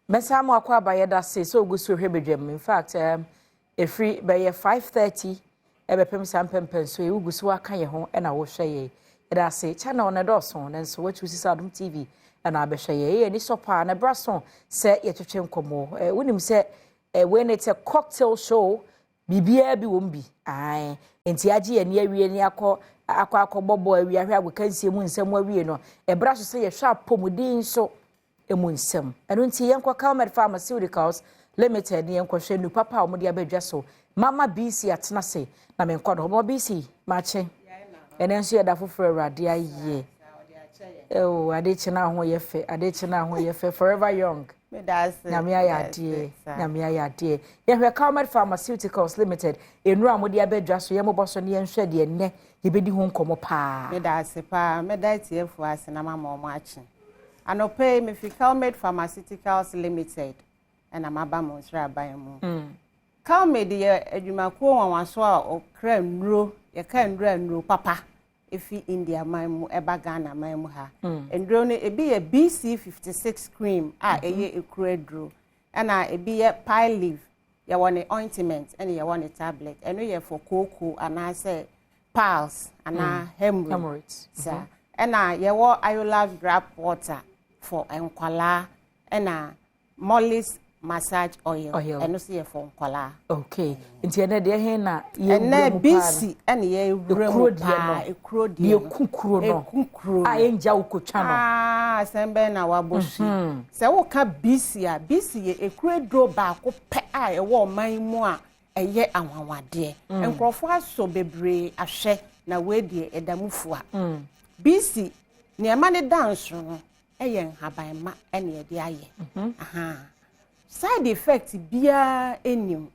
Mesamo akwa abayeda say so gusu hwebedwam. In fact, every by 5:30 ebepem sampempen so e gusu aka ye ho na wo hwe ye. Eda say channel na doso na so what usi Adom TV na abehwe ye. Ni sopa na braso say ye twetwe nkomo. Wonim say when it's a cocktail show bibia bi wom bi. Ai enti age ye ne awie ni akọ bobo awie ahwe agokansie mu nsem awie no. Braso say ye hwa apomudin so emunsem eno nti yenko Kelmed Pharmaceuticals Limited yenko hwe nu papa omudi abedwa so mama BC atena se na menkodo mo BC mache ene nso yeda foforo awrade aye oh adechina ho yefe forever young me das nyame ayade ye hwe Kelmed Pharmaceuticals Limited enura omudi abedwa so yemoboso ne yenhwe de enne yebedi ho nkomo pa me das pa me dai tiefo ase na mama omo ache anope me fi Kelmed Pharmaceuticals Limited and amaba mo nsra aban mu Kelmed ye adwumakuo wanwaso a okra nro ye ka nro papa efi India man mu eba Ghana man mu ha ndro no ebi ye BC56 cream a eye ekura dro na ebi ye pine leaf ye woni ointment and ye woni tablet eno ye for koko ana say piles ana hemorrhoids sa na ye wo iolate grab water for enkwala and Molly's massage oil and no see for enkwala. Okay. Nti ene de he na ye na BC and ye ekro de ekukuro no a enja ukotwa no sembe na waboshi se wo ka BC a BC ye ekro dro ba ko pe a ye wo man mu a eye anwanwade enkrofo aso bebre ahwe na we de edamufu a BC ne ma ne dance no eyen habanma ene ye de aye side effect bia enim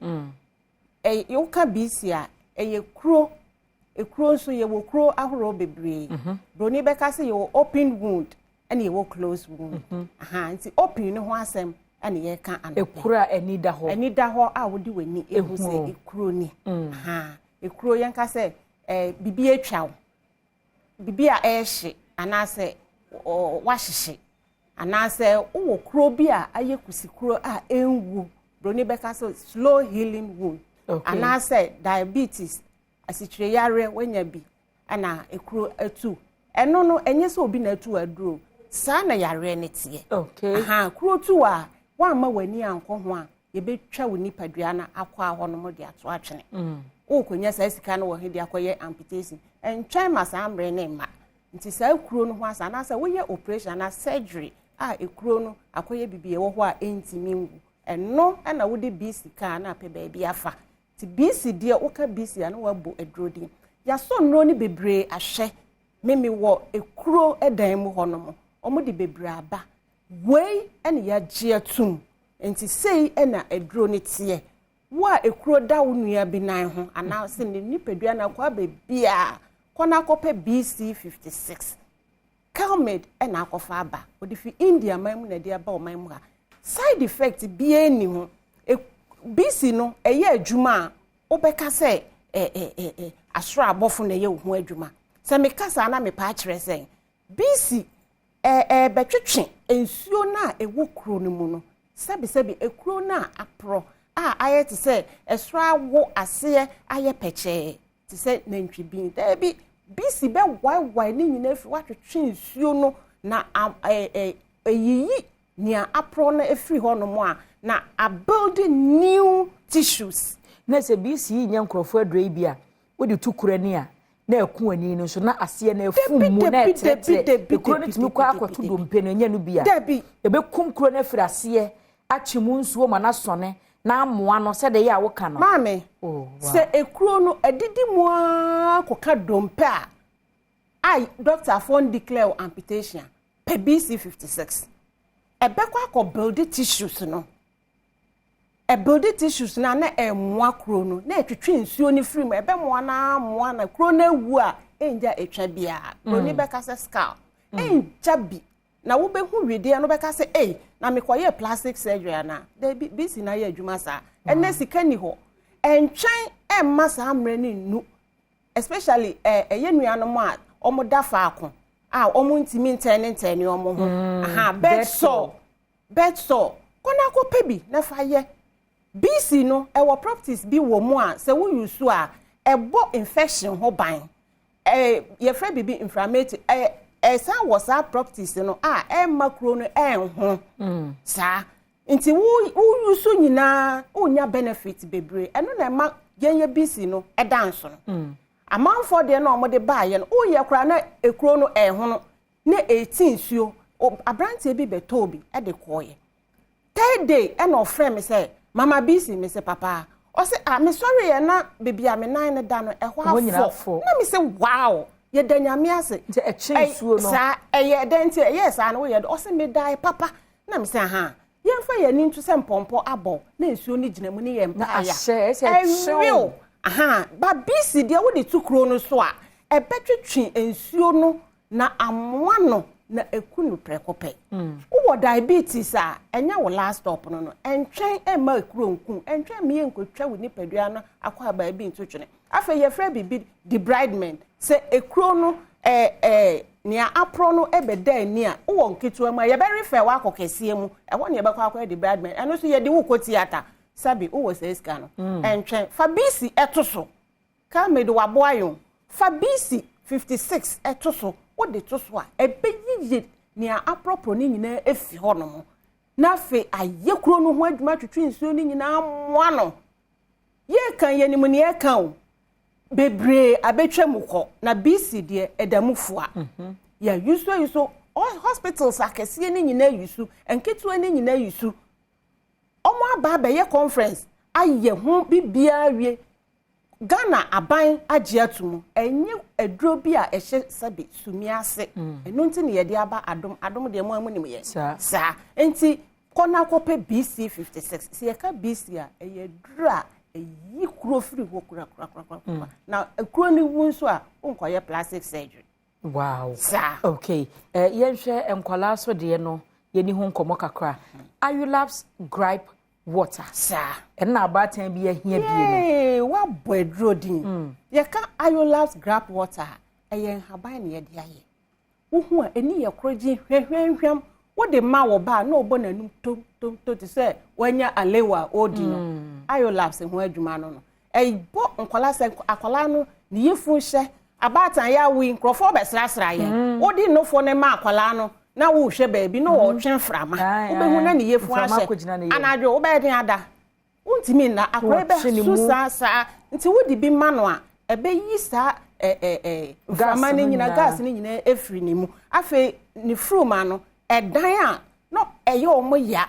you ka BC a eye ekuro nso ye wo kuro ahoro bebre broni beka se ye open wound ene ye wo close wound nti open no ho asem ene ye ka an ekura eni da ho a wo di wani ehu se ekuro ni ekuro yen ka se bibi atwa bibi a ehye anase wahyehe anase wo kuro bi a ayekusi kuro a enwu broni beka so slow healing wound anase diabetes asitire yare wanya bi ana ekuro atu eno no enye so obi na atu aduro sa na yare ne tie kuro tu a wa ma wani anko ho a ye betwa woni padua na akwa ho no mo de ato atwene wo konya sa sika no wo he de akoye amputation entwen masa amre ne ma nti sa kuro no ho asa na sa wo ye operation na surgery a ekuro no akoye bibie wo ho a entimi ngu eno na wo de BC ka na pe ba bi afa ti BC de wo ka BC ana wo bo edrodi ya so nro ni bebre ahwe memi wo ekuro edan mu ho no mo omo de bebre aba wei ene ya gie atum enti sei na edro ni tie wo a ekuro da wo nua bi nan ho ana se ni nipadua na kwa be bia kona kope BC56 Kelmed na akofa aba odi fi India man mu na de aba o man mu ha side effect bia ni ho BC no eye adwuma obeka se asoro abofo na ye ho adwuma se me kasa na me pa kire se BC betwetwe ensuo na ewo kuro no mu no sebi ekuro na apro a ayete se esoro awo ase aye peche ti se nantwi bin da bi BC be wai ni nyina fi watwetwe ensuo no na eyiyi nia apro na efiri ho no mo a na a building new tissues na se BC nya nkrofo adroi bia wo de tukura ni a na eku ani no so na ase na efum mu na etete ekuro ne timi kwa akwato dompe no nya no bia ebe kum kuro na firi ase achimu nsuo ma na sone na amoa no se de ya wo ka no mame se ekuro no edidi mu akoka dompe a ai doctor phone declare amputation per BC56 ebekwa ko build tissues no build tissues na emwa kuro no na etwetwe nsuo ni free mu ebe moa na kuro na ewu a enja etwa bia kuro ni beka se skull enja bi na wo be hu wede no beka se na me koye plastic surgery na de BC na ye adwuma sa ene sika ni ho entwen emma sa amre ni nu especially eye nuano mo a omo da faako a omo ntimi ntene omo ho bed sore kona ko pebi na fa ye BC no ewo properties bi wo mu a se wo use a ebo infection ho ban ye fra bibi inflammatory san was our properties no makro no ho sa nti wo use nyina onya benefit bebre eno na ma yenye BC no dance no amanfo de na omode baaye no wo ye kra na ekro no ho no na 18 suo abrantie bi beto bi de koye third day and of friend me say mama BC me say papa o say me sorry ye na baby am nine da no afo na me say wow ye danyame ase nti e chensuo no sa ye denti yes an wo ye o say me die papa na me say ha ye mfa ye ni ntu say mpompo abo na nsuo ni gina mu ni ye mpa ya aha ba BC de wo de tukro no so a e betwetwe nsuo no na amoa no na ekunu prekope wo diabetes a enya wo last stop no entwen ema ekuro nku entwen me enkotwa wo nipadua no akwa ba bi ntotwene afa ye fra bibi debridement se ekuro no nia apro no ebeda ani a wo nketu ama ye be refer wa akokese mu wo ne ye be kwa akwa debridement eno so ye de wo ko theater sabi wo se ska no entwen fa BC etoso Kelmed wabo ayon fa BC 56 etoso wo de to so a ebeyiye ni apropro ni nyina efi ho no na fe ayekro no ho adwuma twetwe nsuo ni nyina moa no ye kan ye ni mu ne ye kan o bebre abetwa mukọ na BC de edamufo a ya yuso hospitals akese ni nyina yusu enketu ni nyina yusu omo aba ye conference aye ho bibia wie Ghana aban agiatumu enye edro bi a ehye sabe sumi ase eno nti ne ye de aba adom de mo amunim ye sa enti kona kope BC 56 se ye ka BC a eye dra eyi kuro firi ho kura na kuro ni wunso a onkoye plastic surgery wow sa okay ye hwe enkwala so de no ye ni ho nkomo kakra Ayulabs gripe water sa na abatan bi ahia bi no wa boedro din ye ka Ayulabs gripe water eye haban ne ye de aye wo hu a eni ye kroji hwehwehwem wo de ma wo ba na obo nanum to ti se wanya alewa odi no Ayulabs ho adwuma no bo nkwala se akwala no ne yefu hye abatan ya wi nkrofo besrasra ye odi no fo ne ma akwala no na wo hwe baabi no wo twen frama wo be hu na ne yefu ahye anadwo wo be den ada untimi na akwara be susa sa nti wo di bi ma no a ebe yi sa frama ne nyina gas ne nyina efri ne mu afi ne fruma no edan a no eye omo ya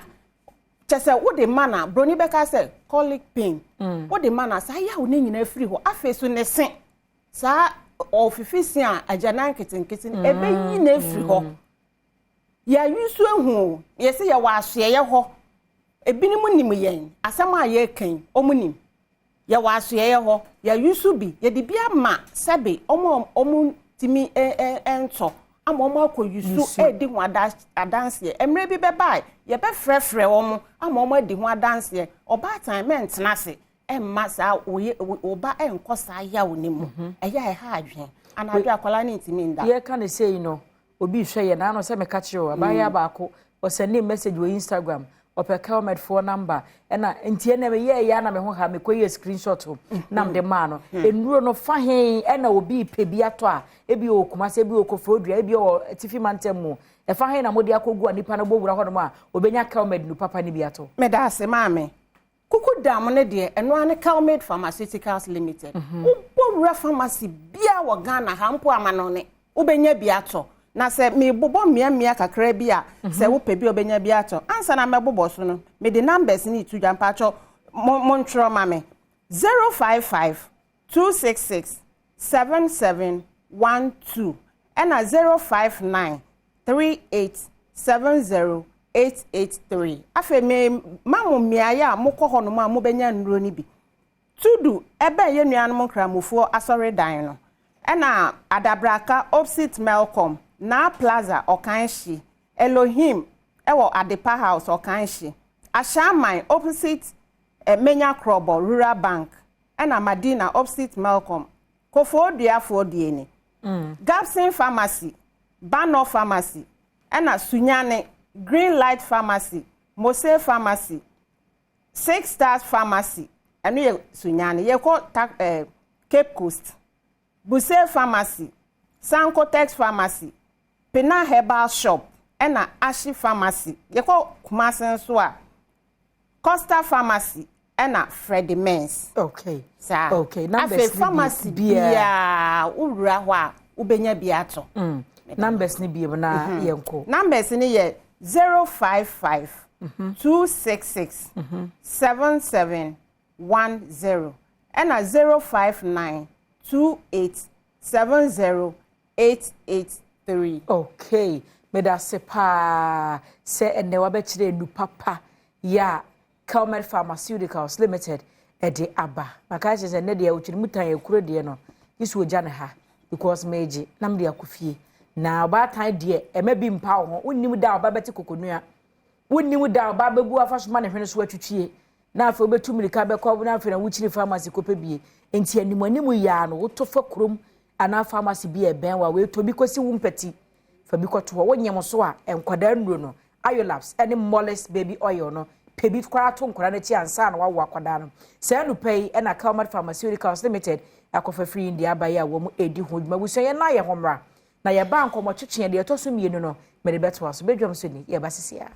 chese wo de mana broni be ka se colic pain wo de mana sa ya wo ne nyina efri ho afi so ne sen sa ofifisi a ajana nketenkete ebe yi na efri ho ya yusu ehu ye se ya wa ahye ye ho ebinimu nim yen asama ye kan omunim ya wa ahye ye ho ya yusu bi ye de bia ma sebe omu timi ento ama akoyusu edi ho adanse emre bi be bai ye be frefre omu ama edi ho adanse oba time na se emma sa oba enkosa ya wonimu eya ha adwen anadu akwala ni ntimi nda ye kan say no obi hwe ye na no se me ka kire o abaya baako o send message wo Instagram ope Kelmed phone number na ntie na me ye ya na me ho ha me koye screenshot na mde ma no enuro no fa hen na obi pe bi ato a ebi okuma se ebi okofodua ebi o tifi mantem mu e fa hen na modi akogu anipa na bowura ho no ma obenya Kelmed nu papa ni bi ato me da ase maame kuku dam ne de eno ane Kelmed Pharmaceuticals Limited bowura pharmacy bia wo Ghana ha mpo amano ne obenya bi ato na se me bobo mia kakra bi a se wo pe bi obenya bi ato ansa na me bobo so no me de numbers ni tu jampa cho montro mame 055 266 7712 and 059 3870 883 afa me mamu mia ya mokọ ho no ma mo benya nro ni bi tudu ebe ye nuanom kramofo asore dan no ena adabraka opposite Melcom na plaza okanshi Elohim ewo Adepa house okanshi Ashaman opposite Menya Krobo Rural Bank ena Madina opposite Melcom Kofodua Fodie ni Gapsin Pharmacy Bano Pharmacy ena Sunyane Green Light Pharmacy Mose Pharmacy, 6 Stars Pharmacy, and we Sunyani, ye call Cape Coast, Buse Pharmacy, Sankotex Pharmacy, Pena Herbal Shop, and Ashi Pharmacy, ye call Kumasen Swa, Costa Pharmacy, and Freddie Mens. Okay. Sir. Okay. Numbers Pharmacy bia urawa ubenya biato. Numbers ni bia na yenko. Numbers ni ye 055 266 7710 and 059 28 883. Okay. Meda sepa se ene wabechire nu papa ya Kelmed Pharmaceuticals Limited ede aba. Maka che se ne de uchiri mutan ekuro de no. Isu oja ne ha because meje nam de akofie. Na ba tan de ema bi mpa ho. Onnim da oba beti kokonua. Onnim da oba bebu afasoma ne hwene so atwitwie. Na afa obetu milika be ko na afa na wuchiri pharmacy kopebie. Enti animanimu ya no wotofa krom ana pharmacy bi eben wa we to bi kosi wumpeti. Fa bi koto wo nyem so a enkwada nduro no. Ayolabs any Mollis baby oil no. Pebi kwara to nkora na chi ansa na wawo akwada no se anu pay e na Kelmed Pharmaceuticals Limited akofa free India abaye a wo mu edi ho dwuma buso ye na ye homra na ye ba nkomo twetwe de to so mienu no me de beto aso bedwam so ni ye basisia.